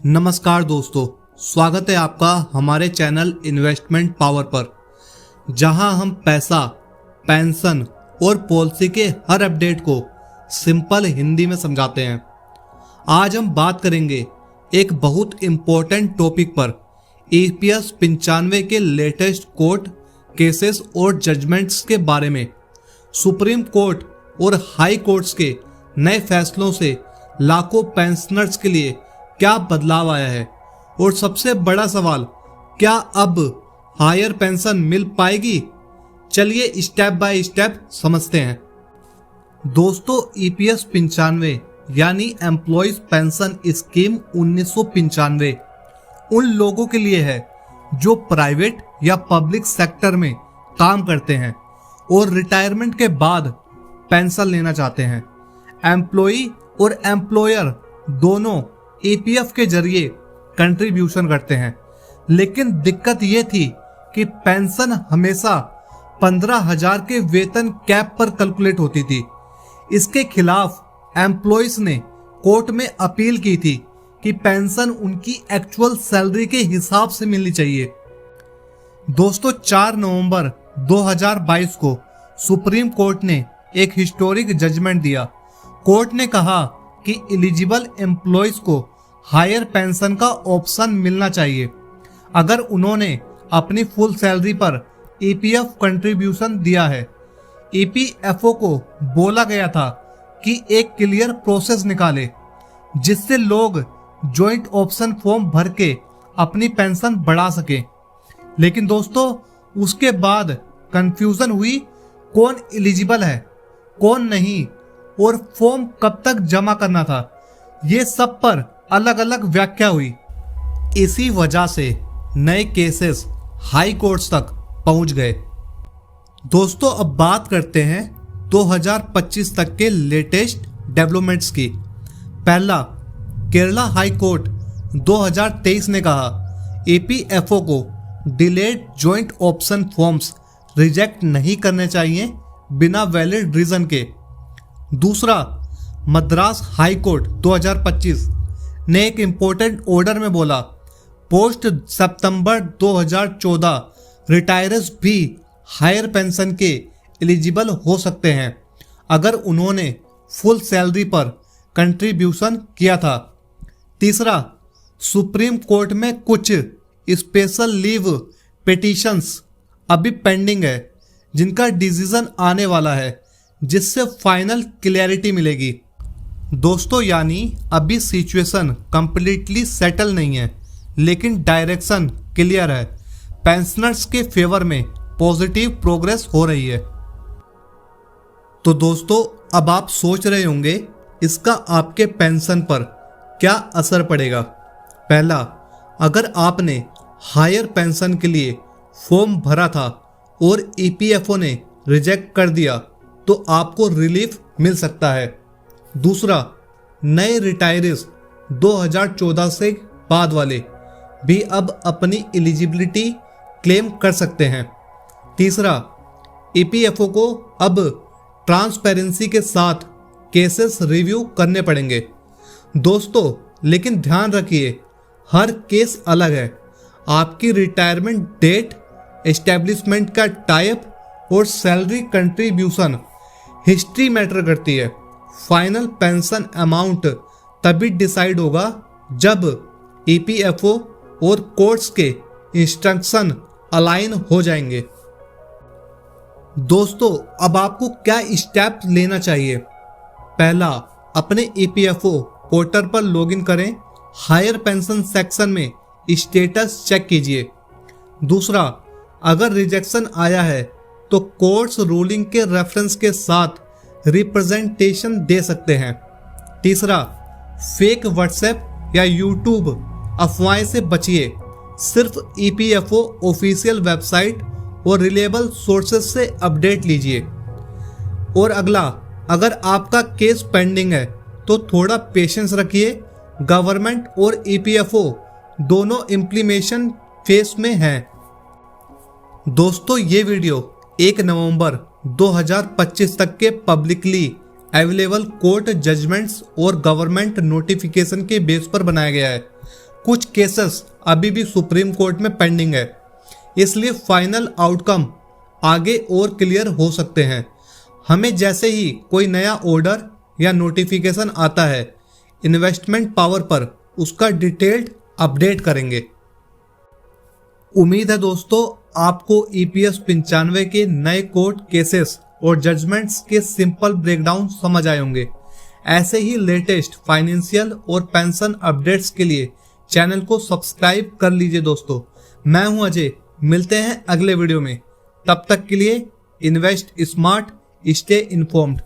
नमस्कार दोस्तों, स्वागत है आपका हमारे चैनल इन्वेस्टमेंट पावर पर, जहां हम पैसा, पेंशन और पॉलिसी के हर अपडेट को सिंपल हिंदी में समझाते हैं। आज हम बात करेंगे एक बहुत इम्पोर्टेंट टॉपिक पर, EPS 95 के लेटेस्ट कोर्ट केसेस और जजमेंट्स के बारे में। सुप्रीम कोर्ट और हाई कोर्ट्स के नए फैसलों से लाखों पेंशनर्स के लिए क्या बदलाव आया है, और सबसे बड़ा सवाल, क्या अब हायर पेंशन मिल पाएगी? चलिए स्टेप बाय स्टेप समझते हैं। दोस्तों, EPS 95 यानी एम्प्लॉयज पेंशन स्कीम 1995 उन लोगों के लिए है जो प्राइवेट या पब्लिक सेक्टर में काम करते हैं और रिटायरमेंट के बाद पेंशन लेना चाहते हैं। एम्प्लॉई और एम्प्लॉयर दोनों EPF के जरिए कंट्रीब्यूशन करते हैं, लेकिन दिक्कत यह थी कि पेंशन हमेशा 15,000 के वेतन कैप पर कैलकुलेट होती थी। इसके खिलाफ एम्प्लॉयज ने कोर्ट में अपील की थी कि पेंशन उनकी एक्चुअल सैलरी के हिसाब से मिलनी चाहिए। दोस्तों, 4 नवंबर 2022 को सुप्रीम कोर्ट ने एक हिस्टोरिक जजमेंट दिया। कोर्ट ने कहा कि एलिजिबल एम्प्लॉयज को हायर पेंशन का ऑप्शन मिलना चाहिए अगर उन्होंने अपनी फुल सैलरी पर EPF कंट्रीब्यूशन दिया है। EPFO को बोला गया था कि एक क्लियर प्रोसेस निकाले जिससे लोग जॉइंट ऑप्शन फॉर्म भर के अपनी पेंशन बढ़ा सके। लेकिन दोस्तों, उसके बाद कंफ्यूजन हुई, कौन एलिजिबल है, कौन नहीं, और फॉर्म कब तक जमा करना था, ये सब पर अलग अलग व्याख्या हुई। इसी वजह से नए केसेस हाई कोर्ट्स तक पहुंच गए। दोस्तों, अब बात करते हैं 2025 तक के लेटेस्ट डेवलपमेंट्स की। पहला, केरला हाई कोर्ट 2023 ने कहा EPFO को delayed joint option forms reject नहीं करने चाहिए बिना वैलिड रीजन के। दूसरा, मद्रास हाई कोर्ट 2025 ने एक इंपॉर्टेंट ऑर्डर में बोला, पोस्ट सितंबर 2014 रिटायर्स भी हायर पेंशन के एलिजिबल हो सकते हैं अगर उन्होंने फुल सैलरी पर कंट्रीब्यूशन किया था। तीसरा, सुप्रीम कोर्ट में कुछ स्पेशल लीव पिटीशंस अभी पेंडिंग है जिनका डिसीजन आने वाला है, जिससे फाइनल क्लैरिटी मिलेगी। दोस्तों, यानी अभी सिचुएशन कंप्लीटली सेटल नहीं है, लेकिन डायरेक्शन क्लियर है। पेंशनर्स के फेवर में पॉजिटिव प्रोग्रेस हो रही है। तो दोस्तों, अब आप सोच रहे होंगे इसका आपके पेंशन पर क्या असर पड़ेगा। पहला, अगर आपने हायर पेंशन के लिए फॉर्म भरा था और EPFO ने रिजेक्ट कर दिया तो आपको रिलीफ मिल सकता है। दूसरा, नए रिटायरीज 2014 से बाद वाले भी अब अपनी एलिजिबिलिटी क्लेम कर सकते हैं। तीसरा, EPFO को अब ट्रांसपेरेंसी के साथ केसेस रिव्यू करने पड़ेंगे। दोस्तों, लेकिन ध्यान रखिए, हर केस अलग है। आपकी रिटायरमेंट डेट, एस्टेब्लिशमेंट का टाइप और सैलरी कंट्रीब्यूशन हिस्ट्री मैटर करती है। फाइनल पेंशन अमाउंट तभी डिसाइड होगा जब EPFO और कोर्ट्स के इंस्ट्रक्शन अलाइन हो जाएंगे। दोस्तों, अब आपको क्या स्टेप लेना चाहिए? पहला, अपने EPFO पोर्टल पर लॉगिन करें, हायर पेंशन सेक्शन में स्टेटस चेक कीजिए। दूसरा, अगर रिजेक्शन आया है तो कोर्ट्स रूलिंग के रेफरेंस के साथ रिप्रेजेंटेशन दे सकते हैं। तीसरा, फेक व्हाट्सएप या यूट्यूब अफवाहें से बचिए। सिर्फ EPFO ऑफिशियल वेबसाइट और रिलेबल सोर्सेस से अपडेट लीजिए। और अगला, अगर आपका केस पेंडिंग है तो थोड़ा पेशेंस रखिए। गवर्नमेंट और EPFO दोनों इम्प्लीमेशन फेज में हैं। दोस्तों, ये वीडियो 1 नवंबर 2025 तक के पब्लिकली अवेलेबल कोर्ट जजमेंट्स और गवर्नमेंट नोटिफिकेशन के बेस पर बनाया गया है। कुछ केसेस अभी भी सुप्रीम कोर्ट में पेंडिंग है, इसलिए फाइनल आउटकम आगे और क्लियर हो सकते हैं। हमें जैसे ही कोई नया ऑर्डर या नोटिफिकेशन आता है, इन्वेस्टमेंट पावर पर उसका डिटेल्ड अपडेट करेंगे। उम्मीद है दोस्तों आपको EPS 95 के नए कोर्ट केसेस और जजमेंट्स के सिंपल ब्रेकडाउन समझ आए होंगे। ऐसे ही लेटेस्ट फाइनेंशियल और पेंशन अपडेट्स के लिए चैनल को सब्सक्राइब कर लीजिए दोस्तों। मैं हूं अजय, मिलते हैं अगले वीडियो में। तब तक के लिए इन्वेस्ट स्मार्ट, स्टे इन्फॉर्म्ड।